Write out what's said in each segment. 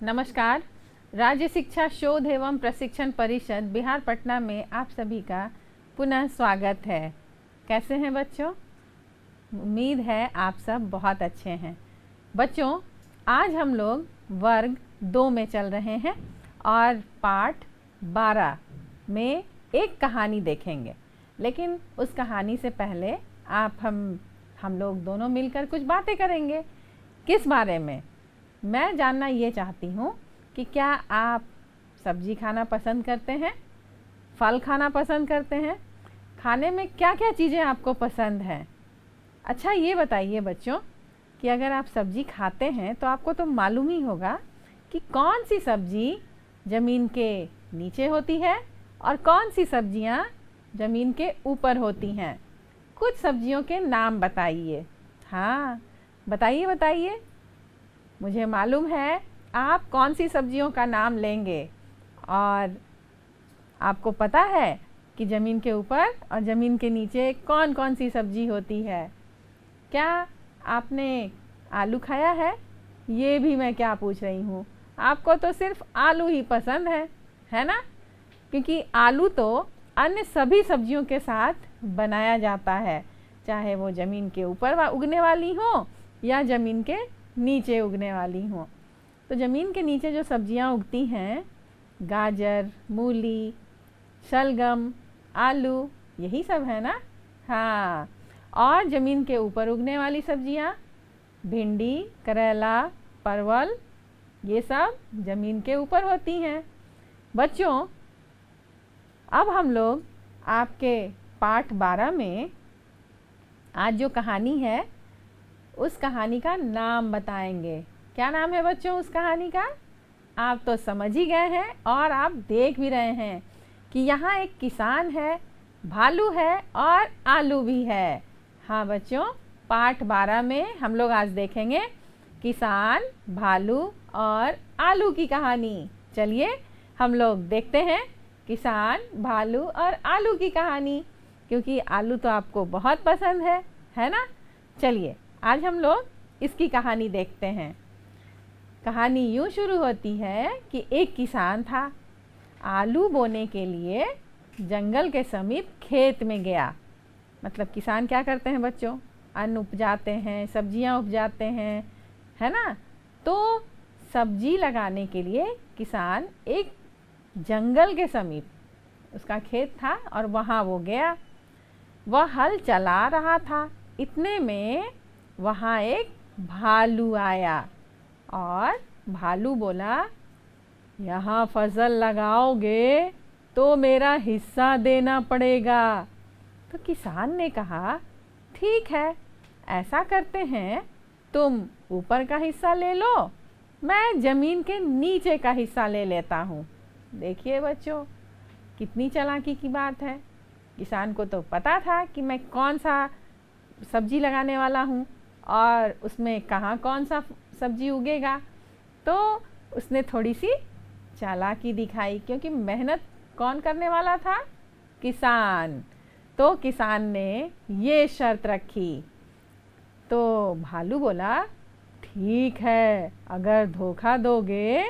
नमस्कार। राज्य शिक्षा शोध एवं प्रशिक्षण परिषद बिहार पटना में आप सभी का पुनः स्वागत है। कैसे हैं बच्चों? उम्मीद है आप सब बहुत अच्छे हैं। बच्चों, आज हम लोग वर्ग 2 में चल रहे हैं और पाठ 12 में एक कहानी देखेंगे। लेकिन उस कहानी से पहले हम लोग दोनों मिलकर कुछ बातें करेंगे। किस बारे में? मैं जानना ये चाहती हूँ कि क्या आप सब्जी खाना पसंद करते हैं, फल खाना पसंद करते हैं? खाने में क्या क्या चीज़ें आपको पसंद हैं? अच्छा, ये बताइए बच्चों कि अगर आप सब्जी खाते हैं तो आपको तो मालूम ही होगा कि कौन सी सब्जी ज़मीन के नीचे होती है और कौन सी सब्जियाँ ज़मीन के ऊपर होती हैं। कुछ सब्जियों के नाम बताइए। हाँ, बताइए। मुझे मालूम है आप कौन सी सब्जियों का नाम लेंगे। और आपको पता है कि ज़मीन के ऊपर और ज़मीन के नीचे कौन कौन सी सब्जी होती है। क्या आपने आलू खाया है? ये भी मैं क्या पूछ रही हूँ, आपको तो सिर्फ आलू ही पसंद है ना? क्योंकि आलू तो अन्य सभी सब्जियों के साथ बनाया जाता है, चाहे वो ज़मीन के ऊपर उगने वाली हो या ज़मीन के नीचे उगने वाली हो। तो ज़मीन के नीचे जो सब्जियां उगती हैं, गाजर, मूली, शलगम, आलू, यही सब है ना? हाँ। और ज़मीन के ऊपर उगने वाली सब्जियां भिंडी, करेला, परवल, ये सब ज़मीन के ऊपर होती हैं। बच्चों, अब हम लोग आपके पाठ 12 में आज जो कहानी है उस कहानी का नाम बताएंगे। क्या नाम है बच्चों उस कहानी का? आप तो समझ ही गए हैं और आप देख भी रहे हैं कि यहाँ एक किसान है, भालू है और आलू भी है। हाँ बच्चों, पाठ 12 में हम लोग आज देखेंगे किसान, भालू और आलू की कहानी। चलिए हम लोग देखते हैं किसान, भालू और आलू की कहानी, क्योंकि आलू तो आपको बहुत पसंद है ना? चलिए आज हम लोग इसकी कहानी देखते हैं। कहानी यूँ शुरू होती है कि एक किसान था। आलू बोने के लिए जंगल के समीप खेत में गया। मतलब किसान क्या करते हैं बच्चों? अन्न उपजाते हैं, सब्जियां उपजाते हैं, है ना? तो सब्जी लगाने के लिए किसान एक जंगल के समीप उसका खेत था और वहाँ वो गया। वह हल चला रहा था। इतने में वहाँ एक भालू आया और भालू बोला, यहाँ फसल लगाओगे तो मेरा हिस्सा देना पड़ेगा। तो किसान ने कहा, ठीक है, ऐसा करते हैं, तुम ऊपर का हिस्सा ले लो, मैं ज़मीन के नीचे का हिस्सा ले लेता हूँ। देखिए बच्चों, कितनी चालाकी की बात है। किसान को तो पता था कि मैं कौन सा सब्जी लगाने वाला हूँ और उसमें कहाँ कौन सा सब्जी उगेगा। तो उसने थोड़ी सी चालाकी दिखाई, क्योंकि मेहनत कौन करने वाला था? किसान। तो किसान ने ये शर्त रखी। तो भालू बोला, ठीक है, अगर धोखा दोगे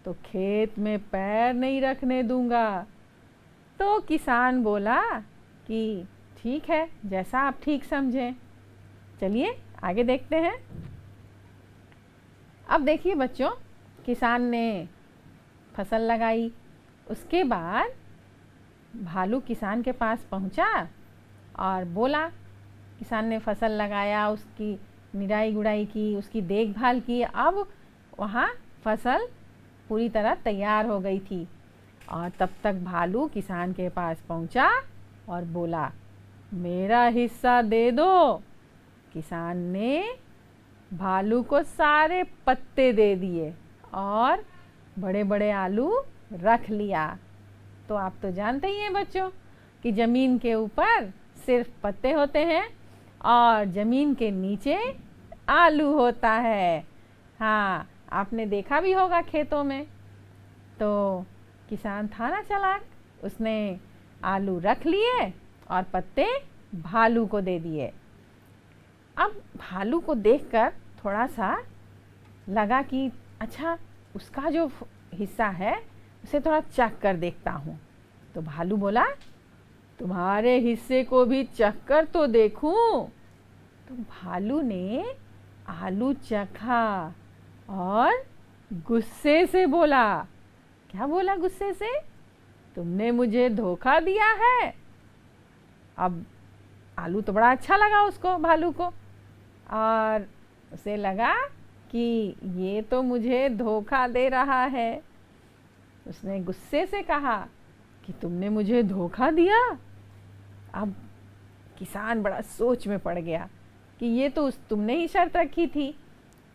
तो खेत में पैर नहीं रखने दूंगा। तो किसान बोला कि ठीक है, जैसा आप ठीक समझें। चलिए आगे देखते हैं। अब देखिए बच्चों, किसान ने फसल लगाई। उसके बाद भालू किसान के पास पहुंचा और बोला, किसान ने फसल लगाया, उसकी निराई गुड़ाई की, उसकी देखभाल की। अब वहाँ फसल पूरी तरह तैयार हो गई थी और तब तक भालू किसान के पास पहुंचा और बोला, मेरा हिस्सा दे दो। किसान ने भालू को सारे पत्ते दे दिए और बड़े बड़े आलू रख लिया। तो आप तो जानते ही हैं बच्चों कि ज़मीन के ऊपर सिर्फ पत्ते होते हैं और ज़मीन के नीचे आलू होता है। हाँ, आपने देखा भी होगा खेतों में। तो किसान था ना चालाक, उसने आलू रख लिए और पत्ते भालू को दे दिए। अब भालू को देखकर थोड़ा सा लगा कि अच्छा, उसका जो हिस्सा है उसे थोड़ा चख कर देखता हूँ। तो भालू बोला, तुम्हारे हिस्से को भी चख कर तो देखूं। तो भालू ने आलू चखा और गुस्से से बोला, क्या बोला गुस्से से? तुमने मुझे धोखा दिया है। अब आलू तो बड़ा अच्छा लगा उसको, भालू को, और उसे लगा कि ये तो मुझे धोखा दे रहा है। उसने गुस्से से कहा कि तुमने मुझे धोखा दिया। अब किसान बड़ा सोच में पड़ गया कि ये तो तुमने ही शर्त रखी थी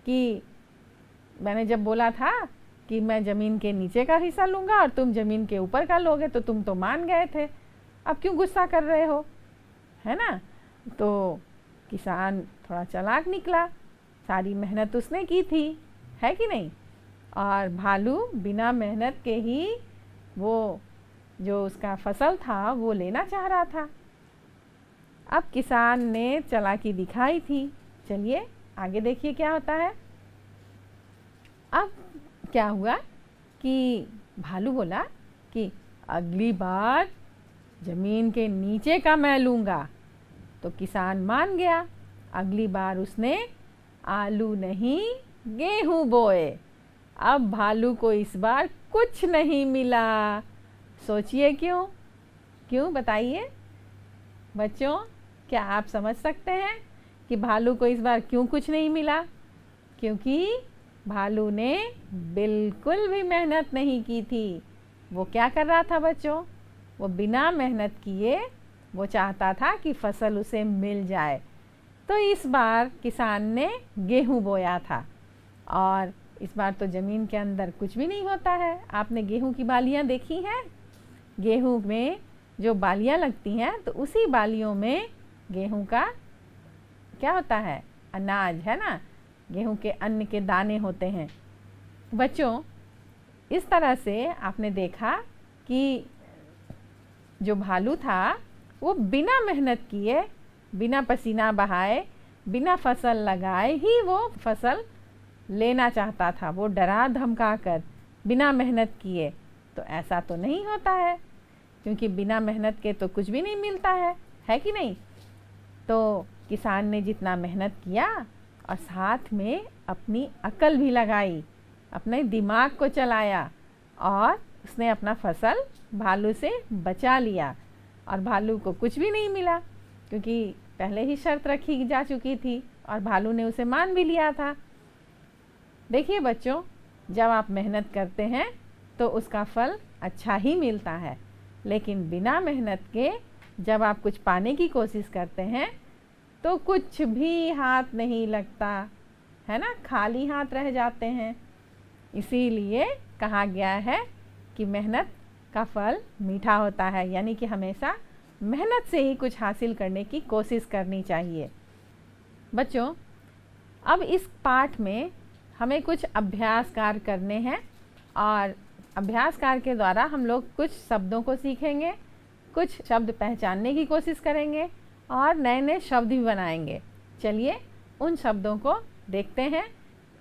कि मैंने जब बोला था कि मैं ज़मीन के नीचे का हिस्सा लूँगा और तुम ज़मीन के ऊपर का लोगे, तो तुम तो मान गए थे। अब क्यों गुस्सा कर रहे हो, है ना? तो किसान थोड़ा चालाक निकला, सारी मेहनत उसने की थी, है कि नहीं? और भालू बिना मेहनत के ही वो जो उसका फसल था वो लेना चाह रहा था। अब किसान ने चालाकी दिखाई थी। चलिए आगे देखिए क्या होता है। अब क्या हुआ कि भालू बोला कि अगली बार ज़मीन के नीचे का मैं लूँगा। तो किसान मान गया। अगली बार उसने आलू नहीं गेहूँ बोए। अब भालू को इस बार कुछ नहीं मिला। सोचिए क्यों? क्यों बताइए बच्चों, क्या आप समझ सकते हैं कि भालू को इस बार क्यों कुछ नहीं मिला? क्योंकि भालू ने बिल्कुल भी मेहनत नहीं की थी। वो क्या कर रहा था बच्चों? वो बिना मेहनत किए वो चाहता था कि फसल उसे मिल जाए। तो इस बार किसान ने गेहूं बोया था, और इस बार तो ज़मीन के अंदर कुछ भी नहीं होता है। आपने गेहूं की बालियां देखी हैं? गेहूं में जो बालियां लगती हैं तो उसी बालियों में गेहूं का क्या होता है? अनाज, है ना? गेहूं के अन्न के दाने होते हैं। बच्चों, इस तरह से आपने देखा कि जो भालू था वो बिना मेहनत किए, बिना पसीना बहाए, बिना फसल लगाए ही वो फसल लेना चाहता था। वो डरा धमका कर, बिना मेहनत किए। तो ऐसा तो नहीं होता है, क्योंकि बिना मेहनत के तो कुछ भी नहीं मिलता है कि नहीं? तो किसान ने जितना मेहनत किया और साथ में अपनी अकल भी लगाई, अपने दिमाग को चलाया, और उसने अपना फसल भालू से बचा लिया। और भालू को कुछ भी नहीं मिला, क्योंकि पहले ही शर्त रखी जा चुकी थी और भालू ने उसे मान भी लिया था। देखिए बच्चों, जब आप मेहनत करते हैं तो उसका फल अच्छा ही मिलता है, लेकिन बिना मेहनत के जब आप कुछ पाने की कोशिश करते हैं तो कुछ भी हाथ नहीं लगता, है ना? खाली हाथ रह जाते हैं। इसीलिए कहा गया है कि मेहनत का फल मीठा होता है, यानी कि हमेशा मेहनत से ही कुछ हासिल करने की कोशिश करनी चाहिए। बच्चों, अब इस पाठ में हमें कुछ अभ्यास कार्य करने हैं, और अभ्यास कार्य के द्वारा हम लोग कुछ शब्दों को सीखेंगे, कुछ शब्द पहचानने की कोशिश करेंगे और नए नए शब्द भी बनाएंगे। चलिए उन शब्दों को देखते हैं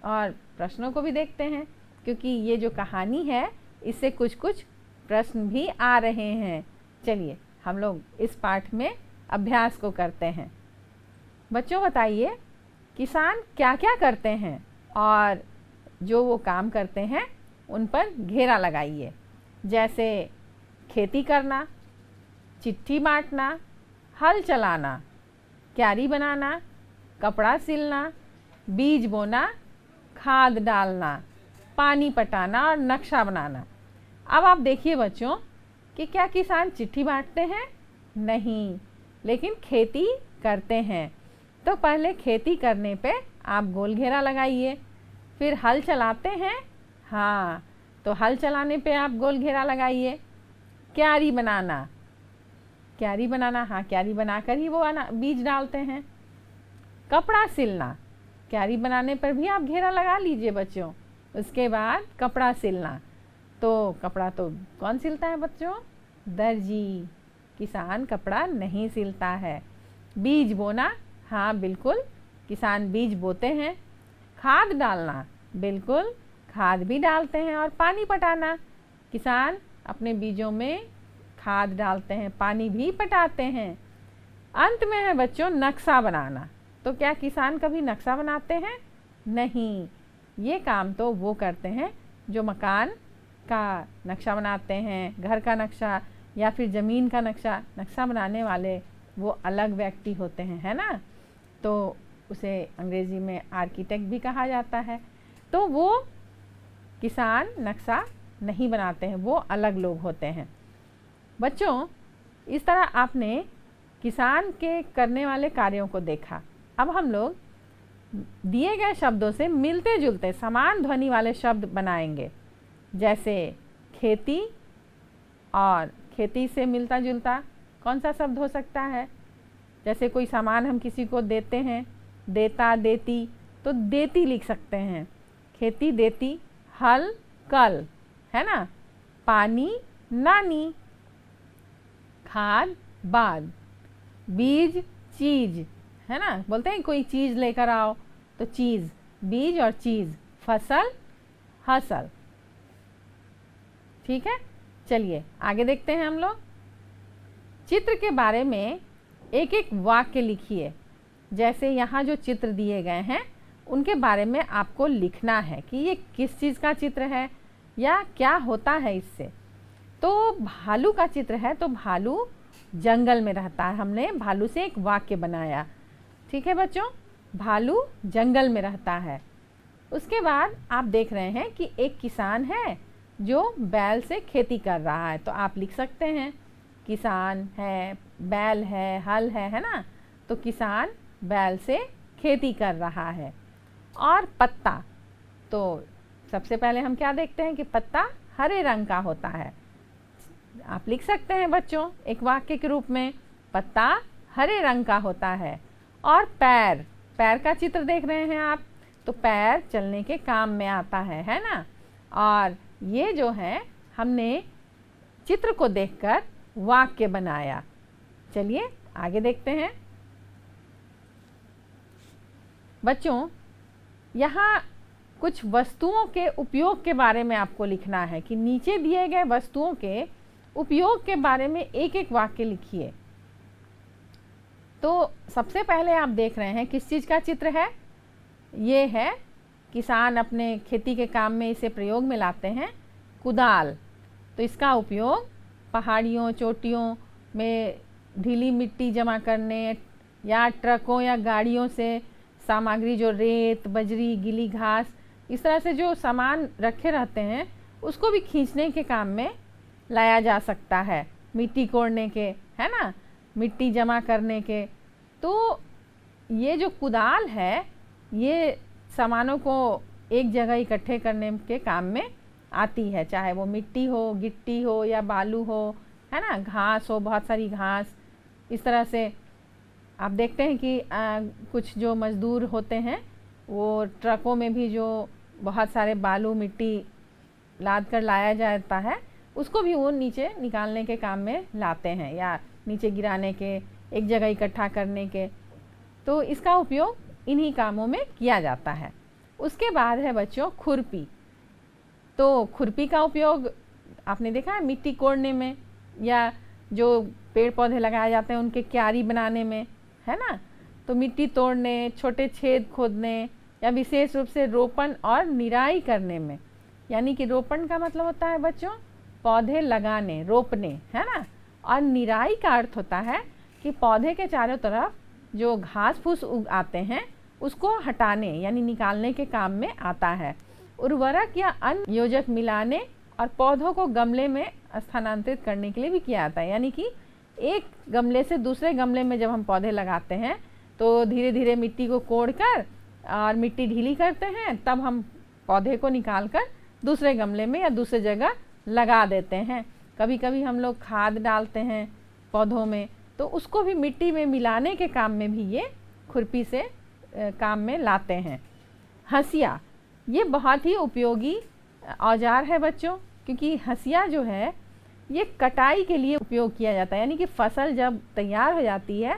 और प्रश्नों को भी देखते हैं, क्योंकि ये जो कहानी है इससे कुछ कुछ प्रश्न भी आ रहे हैं। चलिए हम लोग इस पाठ में अभ्यास को करते हैं। बच्चों बताइए, किसान क्या क्या करते हैं और जो वो काम करते हैं उन पर घेरा लगाइए। जैसे खेती करना, चिट्ठी बांटना, हल चलाना, क्यारी बनाना, कपड़ा सिलना, बीज बोना, खाद डालना, पानी पटाना और नक्शा बनाना। अब आप देखिए बच्चों कि क्या किसान चिट्ठी बांटते हैं? नहीं, लेकिन खेती करते हैं। तो पहले खेती करने पे आप गोल घेरा लगाइए। फिर हल चलाते हैं, हाँ, तो हल चलाने पे आप गोल घेरा लगाइए। क्यारी बनाना, क्यारी बनाना, हाँ, क्यारी बनाकर ही वो बीज डालते हैं। कपड़ा सिलना, क्यारी बनाने पर भी आप घेरा लगा लीजिए बच्चों। उसके बाद कपड़ा सिलना, तो कपड़ा तो कौन सिलता है बच्चों? दर्जी। किसान कपड़ा नहीं सिलता है। बीज बोना, हाँ बिल्कुल, किसान बीज बोते हैं। खाद डालना, बिल्कुल, खाद भी डालते हैं और पानी पटाना। किसान अपने बीजों में खाद डालते हैं, पानी भी पटाते हैं। अंत में है बच्चों नक्शा बनाना। तो क्या किसान कभी नक्शा बनाते हैं? नहीं, ये काम तो वो करते हैं जो मकान का नक्शा बनाते हैं, घर का नक्शा या फिर ज़मीन का नक्शा। नक्शा बनाने वाले वो अलग व्यक्ति होते हैं, है ना। तो उसे अंग्रेज़ी में आर्किटेक्ट भी कहा जाता है। तो वो किसान नक्शा नहीं बनाते हैं, वो अलग लोग होते हैं। बच्चों, इस तरह आपने किसान के करने वाले कार्यों को देखा। अब हम लोग दिए गए शब्दों से मिलते जुलते समान ध्वनि वाले शब्द बनाएंगे, जैसे खेती। और खेती से मिलता जुलता कौन सा शब्द हो सकता है? जैसे कोई सामान हम किसी को देते हैं, देता, देती, तो देती लिख सकते हैं। खेती देती, हल कल, है ना। पानी नानी, खाद बाद, बीज चीज, है ना। बोलते हैं कोई चीज़ लेकर आओ, तो चीज़, बीज और चीज़। फसल हसल। ठीक है, चलिए आगे देखते हैं हम लोग। चित्र के बारे में एक एक वाक्य लिखिए। जैसे यहाँ जो चित्र दिए गए हैं उनके बारे में आपको लिखना है कि ये किस चीज़ का चित्र है या क्या होता है इससे। तो भालू का चित्र है, तो भालू जंगल में रहता है। हमने भालू से एक वाक्य बनाया। ठीक है बच्चों, भालू जंगल में रहता है। उसके बाद आप देख रहे हैं कि एक किसान है जो बैल से खेती कर रहा है। तो आप लिख सकते हैं किसान है, बैल है, हल है ना। तो किसान बैल से खेती कर रहा है। और पत्ता, तो सबसे पहले हम क्या देखते हैं कि पत्ता हरे रंग का होता है। आप लिख सकते हैं बच्चों एक वाक्य के रूप में, पत्ता हरे रंग का होता है। और पैर, पैर का चित्र देख रहे हैं आप, तो पैर चलने के काम में आता है ना। और ये जो है हमने चित्र को देखकर वाक्य बनाया। चलिए आगे देखते हैं। बच्चों, यहाँ कुछ वस्तुओं के उपयोग के बारे में आपको लिखना है कि नीचे दिए गए वस्तुओं के उपयोग के बारे में एक एक वाक्य लिखिए। तो सबसे पहले आप देख रहे हैं किस चीज़ का चित्र है? ये है किसान अपने खेती के काम में इसे प्रयोग में लाते हैं, कुदाल। तो इसका उपयोग पहाड़ियों, चोटियों में ढीली मिट्टी जमा करने या ट्रकों या गाड़ियों से सामग्री, जो रेत, बजरी, गीली घास, इस तरह से जो सामान रखे रहते हैं उसको भी खींचने के काम में लाया जा सकता है। मिट्टी कोड़ने के, है ना, मिट्टी जमा करने के। तो ये जो कुदाल है ये सामानों को एक जगह इकट्ठे करने के काम में आती है, चाहे वो मिट्टी हो, गिट्टी हो या बालू हो, है ना, घास हो, बहुत सारी घास। इस तरह से आप देखते हैं कि कुछ जो मज़दूर होते हैं वो ट्रकों में भी जो बहुत सारे बालू, मिट्टी लाद कर लाया जाता है उसको भी वो नीचे निकालने के काम में लाते हैं, या नीचे गिराने के, एक जगह इकट्ठा करने के। तो इसका उपयोग इन्हीं कामों में किया जाता है। उसके बाद है बच्चों खुरपी। तो खुरपी का उपयोग आपने देखा है मिट्टी कोड़ने में, या जो पेड़ पौधे लगाए जाते हैं उनके क्यारी बनाने में, है ना। तो मिट्टी तोड़ने, छोटे छेद खोदने या विशेष रूप से रोपण और निराई करने में। यानी कि रोपण का मतलब होता है बच्चों पौधे लगाने, रोपने, है ना। और निराई का अर्थ होता है कि पौधे के चारों तरफ जो घास फूस उग आते हैं उसको हटाने यानी निकालने के काम में आता है। उर्वरक या अन्य योजक मिलाने और पौधों को गमले में स्थानांतरित करने के लिए भी किया जाता है। यानी कि एक गमले से दूसरे गमले में जब हम पौधे लगाते हैं तो धीरे धीरे मिट्टी को कोड़कर और मिट्टी ढीली करते हैं, तब हम पौधे को निकाल कर दूसरे गमले में या दूसरे जगह लगा देते हैं। कभी कभी हम लोग खाद डालते हैं पौधों में, तो उसको भी मिट्टी में मिलाने के काम में भी ये खुरपी से काम में लाते हैं। हंसिया, ये बहुत ही उपयोगी औजार है बच्चों, क्योंकि हंसिया जो है ये कटाई के लिए उपयोग किया जाता है। यानी कि फसल जब तैयार हो जाती है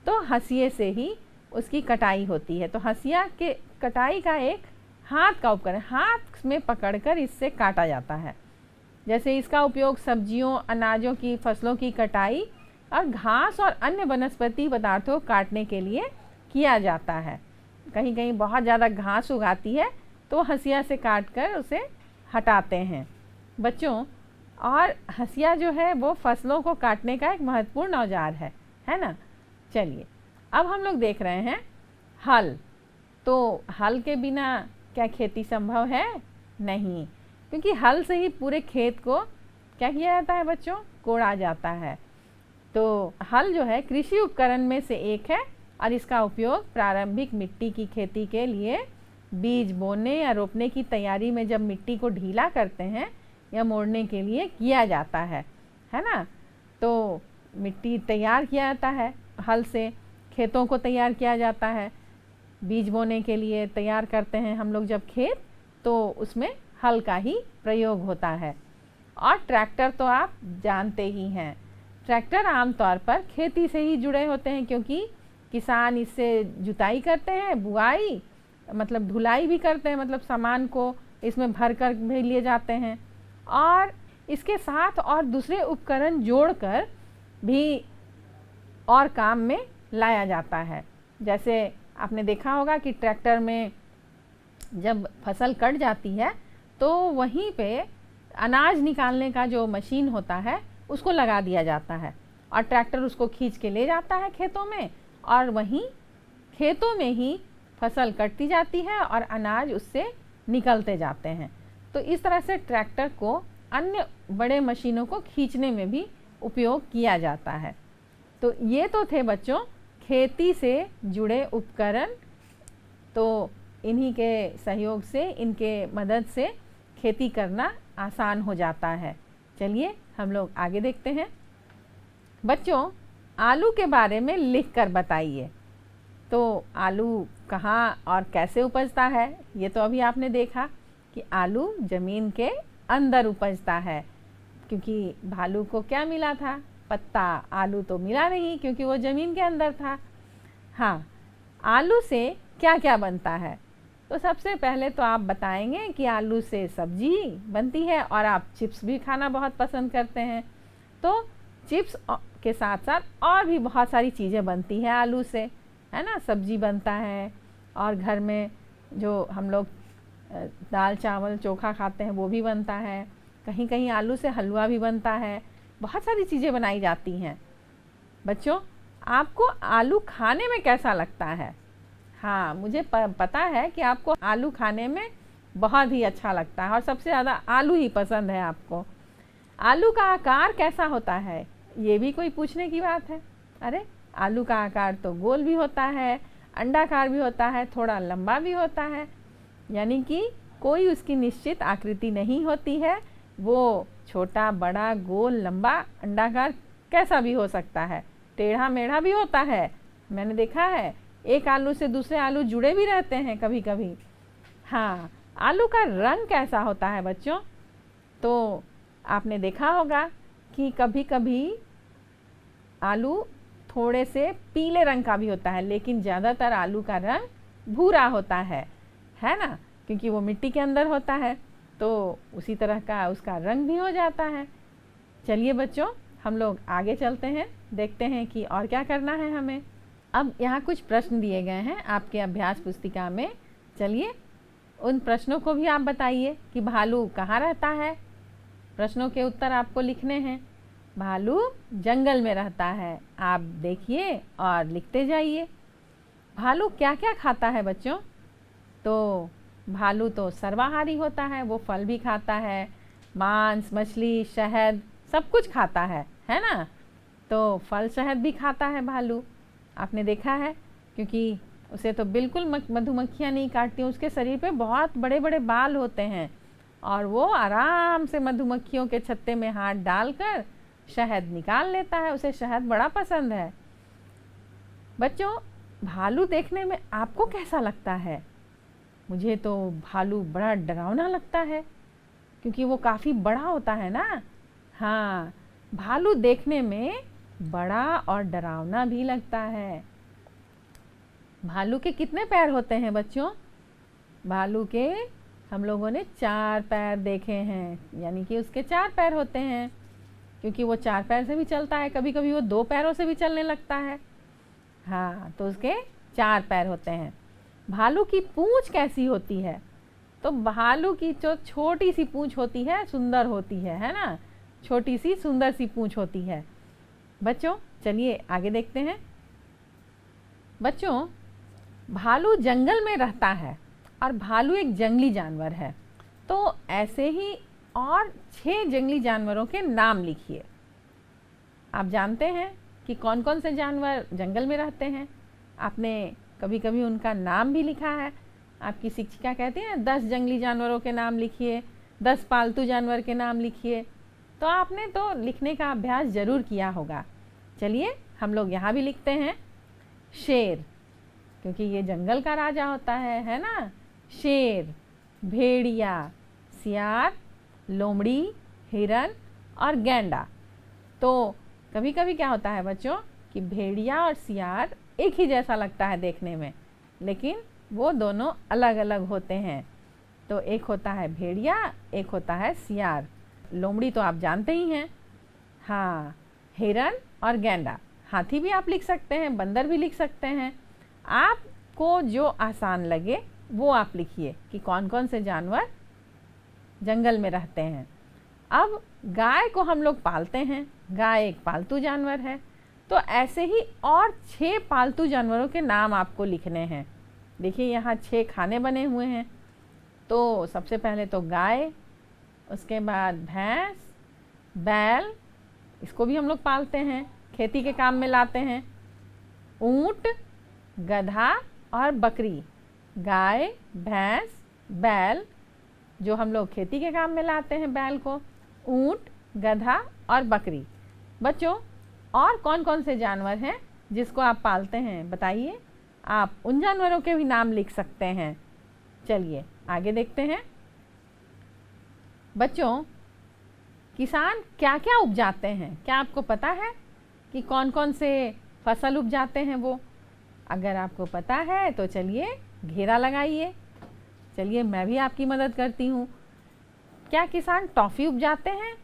तो हंसिये से ही उसकी कटाई होती है। तो हंसिया के कटाई का एक हाथ का उपकरण, हाथ में पकड़कर इससे काटा जाता है। जैसे इसका उपयोग सब्जियों, अनाजों की फसलों की कटाई और घास और अन्य वनस्पति पदार्थों को काटने के लिए किया जाता है। कहीं कहीं बहुत ज़्यादा घास उगाती है तो हंसिया से काट कर उसे हटाते हैं बच्चों। और हंसिया जो है वो फसलों को काटने का एक महत्वपूर्ण औजार है ना। चलिए अब हम लोग देख रहे हैं हल। तो हल के बिना क्या खेती संभव है? नहीं, क्योंकि हल से ही पूरे खेत को क्या किया जाता है बच्चों? कोड़ा जाता है। तो हल जो है कृषि उपकरण में से एक है और इसका उपयोग प्रारंभिक मिट्टी की खेती के लिए बीज बोने या रोपने की तैयारी में जब मिट्टी को ढीला करते हैं या मोड़ने के लिए किया जाता है ना। तो मिट्टी तैयार किया जाता है हल से, खेतों को तैयार किया जाता है। बीज बोने के लिए तैयार करते हैं हम लोग जब खेत, तो उसमें हल का ही प्रयोग होता है। और ट्रैक्टर तो आप जानते ही हैं, ट्रैक्टर आमतौर पर खेती से ही जुड़े होते हैं, क्योंकि किसान इससे जुताई करते हैं, बुआई मतलब ढुलाई भी करते हैं, मतलब सामान को इसमें भर कर भी लिए जाते हैं। और इसके साथ और दूसरे उपकरण जोड़कर भी और काम में लाया जाता है। जैसे आपने देखा होगा कि ट्रैक्टर में जब फसल कट जाती है तो वहीं पे अनाज निकालने का जो मशीन होता है उसको लगा दिया जाता है और ट्रैक्टर उसको खींच के ले जाता है खेतों में, और वहीं खेतों में ही फसल कटती जाती है और अनाज उससे निकलते जाते हैं। तो इस तरह से ट्रैक्टर को अन्य बड़े मशीनों को खींचने में भी उपयोग किया जाता है। तो ये तो थे बच्चों खेती से जुड़े उपकरण। तो इन्हीं के सहयोग से, इनके मदद से खेती करना आसान हो जाता है। चलिए हम लोग आगे देखते हैं। बच्चों आलू के बारे में लिख कर बताइए। तो आलू कहाँ और कैसे उपजता है, ये तो अभी आपने देखा कि आलू ज़मीन के अंदर उपजता है, क्योंकि भालू को क्या मिला था? पत्ता। आलू तो मिला नहीं क्योंकि वो ज़मीन के अंदर था। हाँ, आलू से क्या क्या बनता है? तो सबसे पहले तो आप बताएंगे कि आलू से सब्जी बनती है और आप चिप्स भी खाना बहुत पसंद करते हैं। तो चिप्स के साथ साथ और भी बहुत सारी चीज़ें बनती हैं आलू से, है ना। सब्जी बनता है और घर में जो हम लोग दाल चावल चोखा खाते हैं वो भी बनता है। कहीं कहीं आलू से हलवा भी बनता है। बहुत सारी चीज़ें बनाई जाती हैं। बच्चों आपको आलू खाने में कैसा लगता है? हाँ, मुझे पता है कि आपको आलू खाने में बहुत ही अच्छा लगता है और सबसे ज़्यादा आलू ही पसंद है आपको। आलू का आकार कैसा होता है, ये भी कोई पूछने की बात है? अरे आलू का आकार तो गोल भी होता है, अंडाकार भी होता है, थोड़ा लंबा भी होता है, यानी कि कोई उसकी निश्चित आकृति नहीं होती है। वो छोटा, बड़ा, गोल, लंबा, अंडाकार कैसा भी हो सकता है, टेढ़ा मेढ़ा भी होता है। मैंने देखा है एक आलू से दूसरे आलू जुड़े भी रहते हैं कभी कभी। हाँ, आलू का रंग कैसा होता है बच्चों? तो आपने देखा होगा कि कभी कभी आलू थोड़े से पीले रंग का भी होता है, लेकिन ज़्यादातर आलू का रंग भूरा होता है ना, क्योंकि वो मिट्टी के अंदर होता है। तो उसी तरह का उसका रंग भी हो जाता है। चलिए बच्चों हम लोग आगे चलते हैं, देखते हैं कि और क्या करना है हमें। अब यहाँ कुछ प्रश्न दिए गए हैं आपके अभ्यास पुस्तिका में। चलिए उन प्रश्नों को भी आप बताइए कि भालू कहाँ रहता है। प्रश्नों के उत्तर आपको लिखने हैं। भालू जंगल में रहता है, आप देखिए और लिखते जाइए। भालू क्या क्या खाता है बच्चों? तो भालू तो सर्वाहारी होता है, वो फल भी खाता है, मांस, मछली, शहद सब कुछ खाता है ना। तो फल शहद भी खाता है भालू, आपने देखा है, क्योंकि उसे तो बिल्कुल मधुमक्खियाँ नहीं काटती। उसके शरीर पे बहुत बड़े बड़े बाल होते हैं और वो आराम से मधुमक्खियों के छत्ते में हाथ डालकर शहद निकाल लेता है। उसे शहद बड़ा पसंद है। बच्चों भालू देखने में आपको कैसा लगता है? मुझे तो भालू बड़ा डरावना लगता है, क्योंकि वो काफ़ी बड़ा होता है ना। हाँ, भालू देखने में बड़ा और डरावना भी लगता है। भालू के कितने पैर होते हैं बच्चों? भालू के हम लोगों ने 4 पैर देखे हैं, यानी कि उसके 4 पैर होते हैं, क्योंकि वो 4 पैर से भी चलता है, कभी कभी वो 2 पैरों से भी चलने लगता है। हाँ, तो उसके 4 पैर होते हैं। भालू की पूंछ कैसी होती है? तो भालू की जो छोटी सी पूंछ होती है सुंदर होती है ना, छोटी सी सुंदर सी पूंछ होती है। बच्चों चलिए आगे देखते हैं। बच्चों, भालू जंगल में रहता है और भालू एक जंगली जानवर है। तो ऐसे ही और 6 जंगली जानवरों के नाम लिखिए। आप जानते हैं कि कौन कौन से जानवर जंगल में रहते हैं? आपने कभी कभी उनका नाम भी लिखा है। आपकी शिक्षिका कहती है 10 जंगली जानवरों के नाम लिखिए, 10 पालतू जानवर के नाम लिखिए। तो आपने तो लिखने का अभ्यास ज़रूर किया होगा। चलिए हम लोग यहाँ भी लिखते हैं शेर, क्योंकि ये जंगल का राजा होता है ना। शेर, भेड़िया, सियार, लोमड़ी, हिरन और गैंडा। तो कभी कभी क्या होता है बच्चों कि भेड़िया और सियार एक ही जैसा लगता है देखने में, लेकिन वो दोनों अलग अलग होते हैं। तो एक होता है भेड़िया, एक होता है सियार। लोमड़ी तो आप जानते ही हैं। हाँ, हिरन और गैंडा। हाथी भी आप लिख सकते हैं, बंदर भी लिख सकते हैं। आपको जो आसान लगे वो आप लिखिए कि कौन कौन से जानवर जंगल में रहते हैं। अब गाय को हम लोग पालते हैं, गाय एक पालतू जानवर है। तो ऐसे ही और 6 पालतू जानवरों के नाम आपको लिखने हैं। देखिए यहाँ 6 खाने बने हुए हैं। तो सबसे पहले तो गाय, उसके बाद भैंस, बैल, इसको भी हम लोग पालते हैं, खेती के काम में लाते हैं। ऊंट, गधा और बकरी। गाय, भैंस, बैल, जो हम लोग खेती के काम में लाते हैं बैल को, ऊंट, गधा और बकरी। बच्चों, और कौन कौन से जानवर हैं जिसको आप पालते हैं बताइए। आप उन जानवरों के भी नाम लिख सकते हैं। चलिए आगे देखते हैं। बच्चों, किसान क्या क्या उपजाते हैं? क्या आपको पता है कि कौन कौन से फसल उपजाते हैं वो? अगर आपको पता है तो चलिए घेरा लगाइए। चलिए मैं भी आपकी मदद करती हूँ। क्या किसान टॉफ़ी उपजाते हैं?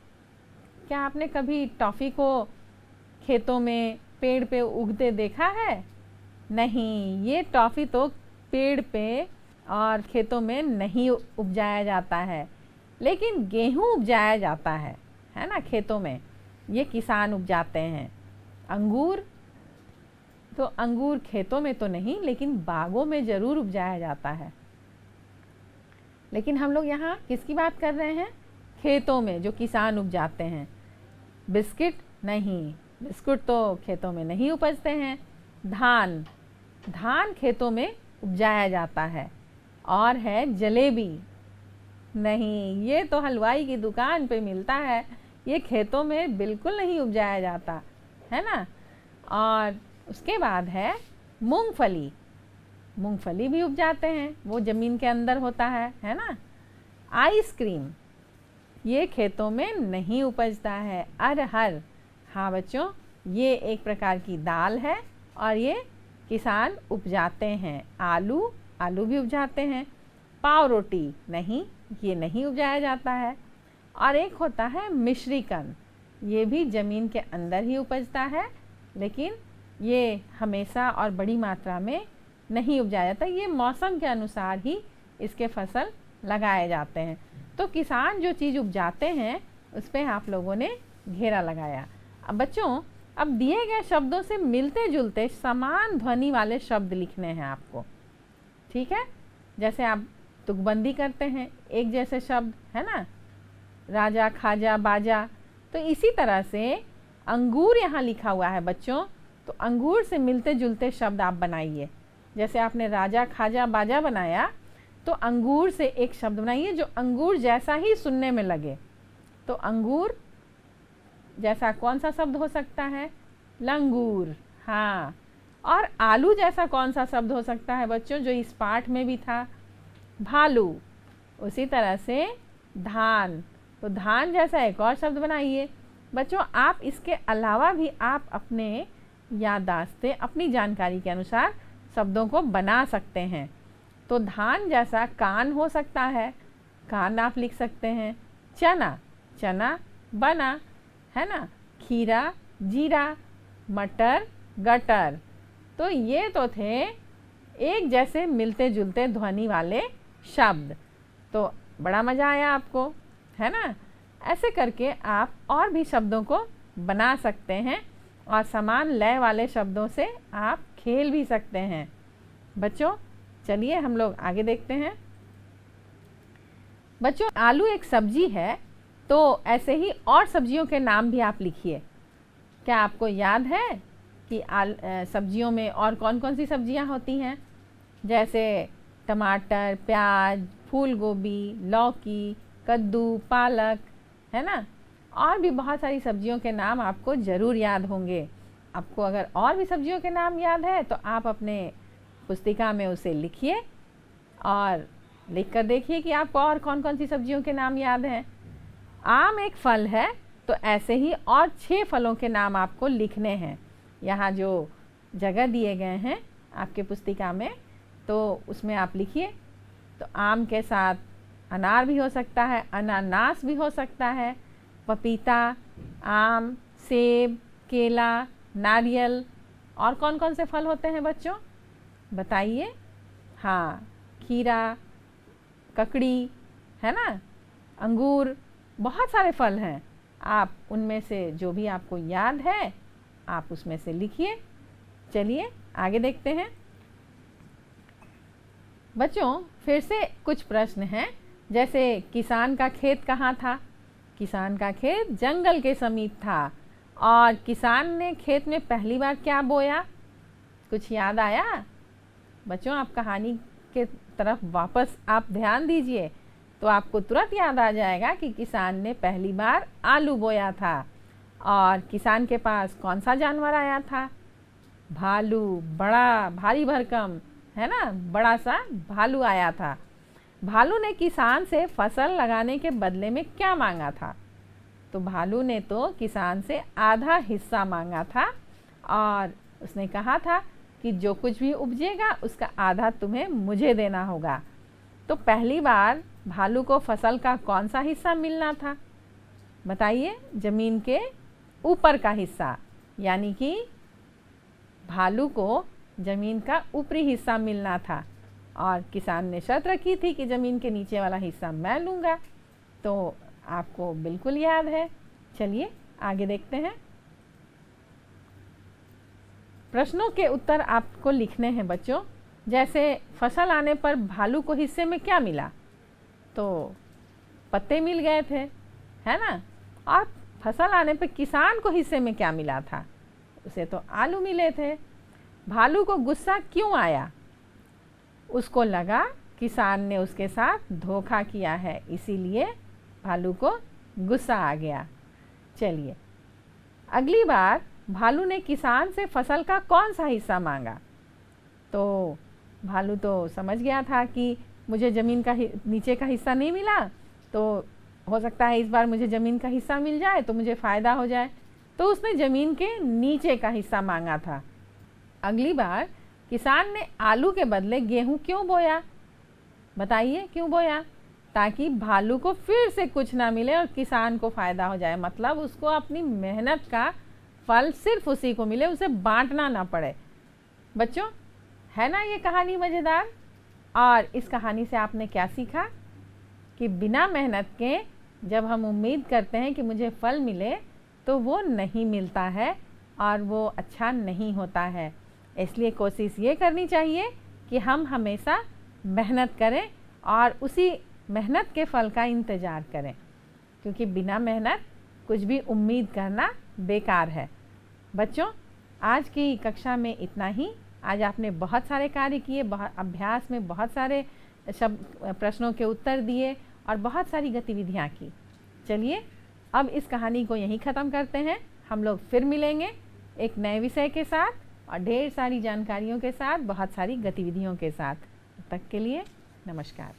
क्या आपने कभी टॉफ़ी को खेतों में पेड़ पे उगते देखा है? नहीं, ये टॉफ़ी तो पेड़ पे और खेतों में नहीं उपजाया जाता है, लेकिन गेहूँ उपजाया जाता है ना खेतों में। ये किसान उपजाते हैं। अंगूर, तो अंगूर खेतों में तो नहीं लेकिन बागों में ज़रूर उपजाया जाता है। लेकिन हम लोग यहाँ किसकी बात कर रहे हैं? खेतों में जो किसान उपजाते हैं। बिस्किट नहीं, बिस्कुट तो खेतों में नहीं उपजते हैं। धान, धान खेतों में उपजाया जाता है। और है जलेबी, नहीं, ये तो हलवाई की दुकान पे मिलता है, ये खेतों में बिल्कुल नहीं उपजाया जाता है ना। और उसके बाद है मूंगफली, मूंगफली भी उपजाते हैं, वो ज़मीन के अंदर होता है ना। आइसक्रीम, ये खेतों में नहीं उपजता है। अरहर, हाँ बच्चों, ये एक प्रकार की दाल है और ये किसान उपजाते हैं। आलू, आलू भी उपजाते हैं। पाव रोटी नहीं, ये नहीं उपजाया जाता है। और एक होता है मिश्रीकंद, ये भी ज़मीन के अंदर ही उपजता है, लेकिन ये हमेशा और बड़ी मात्रा में नहीं उपजाया जाता। ये मौसम के अनुसार ही इसके फसल लगाए जाते हैं। तो किसान जो चीज़ उपजाते हैं उस पर आप लोगों ने घेरा लगाया। अब बच्चों, अब दिए गए शब्दों से मिलते जुलते समान ध्वनि वाले शब्द लिखने हैं आपको, ठीक है। जैसे आप तुकबंदी करते हैं, एक जैसे शब्द है ना, राजा, खाजा, बाजा। तो इसी तरह से अंगूर यहाँ लिखा हुआ है बच्चों, तो अंगूर से मिलते जुलते शब्द आप बनाइए। जैसे आपने राजा, खाजा, बाजा बनाया, तो अंगूर से एक शब्द बनाइए जो अंगूर जैसा ही सुनने में लगे। तो अंगूर जैसा कौन सा शब्द हो सकता है? लंगूर, हाँ। और आलू जैसा कौन सा शब्द हो सकता है बच्चों, जो इस पाठ में भी था? भालू। उसी तरह से धान, तो धान जैसा एक और शब्द बनाइए। बच्चों, आप इसके अलावा भी आप अपने याददाश्त से अपनी जानकारी के अनुसार शब्दों को बना सकते हैं। तो धान जैसा कान हो सकता है, कान आप लिख सकते हैं। चना, चना बना, है ना। खीरा, जीरा। मटर, गटर। तो ये तो थे एक जैसे मिलते जुलते ध्वनि वाले शब्द। तो बड़ा मज़ा आया आपको, है ना। ऐसे करके आप और भी शब्दों को बना सकते हैं और समान लय वाले शब्दों से आप खेल भी सकते हैं। बच्चों चलिए हम लोग आगे देखते हैं। बच्चों आलू एक सब्जी है, तो ऐसे ही और सब्जियों के नाम भी आप लिखिए। क्या आपको याद है कि सब्जियों में और कौन कौन सी सब्जियां होती हैं? जैसे टमाटर, प्याज, फूल गोभी, लौकी, कद्दू, पालक, है ना। और भी बहुत सारी सब्जियों के नाम आपको ज़रूर याद होंगे। आपको अगर और भी सब्जियों के नाम याद है तो आप अपने पुस्तिका में उसे लिखिए और लिख कर देखिए कि आपको और कौन कौन सी सब्जियों के नाम याद हैं। आम एक फल है, तो ऐसे ही और 6 फलों के नाम आपको लिखने हैं। यहाँ जो जगह दिए गए हैं आपके पुस्तिका में, तो उसमें आप लिखिए। तो आम के साथ अनार भी हो सकता है, अनानास भी हो सकता है, पपीता, आम, सेब, केला, नारियल। और कौन कौन से फल होते हैं बच्चों, बताइए। हाँ, खीरा, ककड़ी, है ना, अंगूर, बहुत सारे फल हैं। आप उनमें से जो भी आपको याद है आप उसमें से लिखिए। चलिए आगे देखते हैं। बच्चों फिर से कुछ प्रश्न हैं, जैसे किसान का खेत कहाँ था? किसान का खेत जंगल के समीप था। और किसान ने खेत में पहली बार क्या बोया? कुछ याद आया? बच्चों आप कहानी के तरफ वापस आप ध्यान दीजिए तो आपको तुरंत याद आ जाएगा कि किसान ने पहली बार आलू बोया था। और किसान के पास कौन सा जानवर आया था? भालू, बड़ा भारी भरकम, है ना, बड़ा सा भालू आया था। भालू ने किसान से फसल लगाने के बदले में क्या मांगा था? तो भालू ने तो किसान से आधा हिस्सा मांगा था और उसने कहा था कि जो कुछ भी उपजेगा उसका आधा तुम्हें मुझे देना होगा। तो पहली बार भालू को फसल का कौन सा हिस्सा मिलना था? बताइए। ज़मीन के ऊपर का हिस्सा, यानी कि भालू को ज़मीन का ऊपरी हिस्सा मिलना था और किसान ने शर्त रखी थी कि ज़मीन के नीचे वाला हिस्सा मैं लूँगा। तो आपको बिल्कुल याद है। चलिए आगे देखते हैं। प्रश्नों के उत्तर आपको लिखने हैं बच्चों। जैसे फसल आने पर भालू को हिस्से में क्या मिला? तो पत्ते मिल गए थे, है ना। और फसल आने पर किसान को हिस्से में क्या मिला था? उसे तो आलू मिले थे। भालू को गुस्सा क्यों आया? उसको लगा किसान ने उसके साथ धोखा किया है, इसीलिए भालू को गुस्सा आ गया। चलिए अगली बार भालू ने किसान से फसल का कौन सा हिस्सा मांगा? तो भालू तो समझ गया था कि मुझे ज़मीन का नीचे का हिस्सा नहीं मिला, तो हो सकता है इस बार मुझे ज़मीन का हिस्सा मिल जाए तो मुझे फ़ायदा हो जाए। तो उसने ज़मीन के नीचे का हिस्सा मांगा था। अगली बार किसान ने आलू के बदले गेहूं क्यों बोया? बताइए क्यों बोया? ताकि भालू को फिर से कुछ ना मिले और किसान को फ़ायदा हो जाए। मतलब उसको अपनी मेहनत का फल सिर्फ उसी को मिले, उसे बांटना ना पड़े। बच्चों है ना ये कहानी मज़ेदार? और इस कहानी से आपने क्या सीखा? कि बिना मेहनत के जब हम उम्मीद करते हैं कि मुझे फल मिले तो वो नहीं मिलता है और वो अच्छा नहीं होता है। इसलिए कोशिश ये करनी चाहिए कि हम हमेशा मेहनत करें और उसी मेहनत के फल का इंतज़ार करें, क्योंकि बिना मेहनत कुछ भी उम्मीद करना बेकार है। बच्चों आज की कक्षा में इतना ही। आज आपने बहुत सारे कार्य किए, अभ्यास में बहुत सारे प्रश्नों के उत्तर दिए और बहुत सारी गतिविधियाँ की। चलिए अब इस कहानी को यहीं ख़त्म करते हैं। हम लोग फिर मिलेंगे एक नए विषय के साथ और ढेर सारी जानकारियों के साथ, बहुत सारी गतिविधियों के साथ। तब तक के लिए नमस्कार।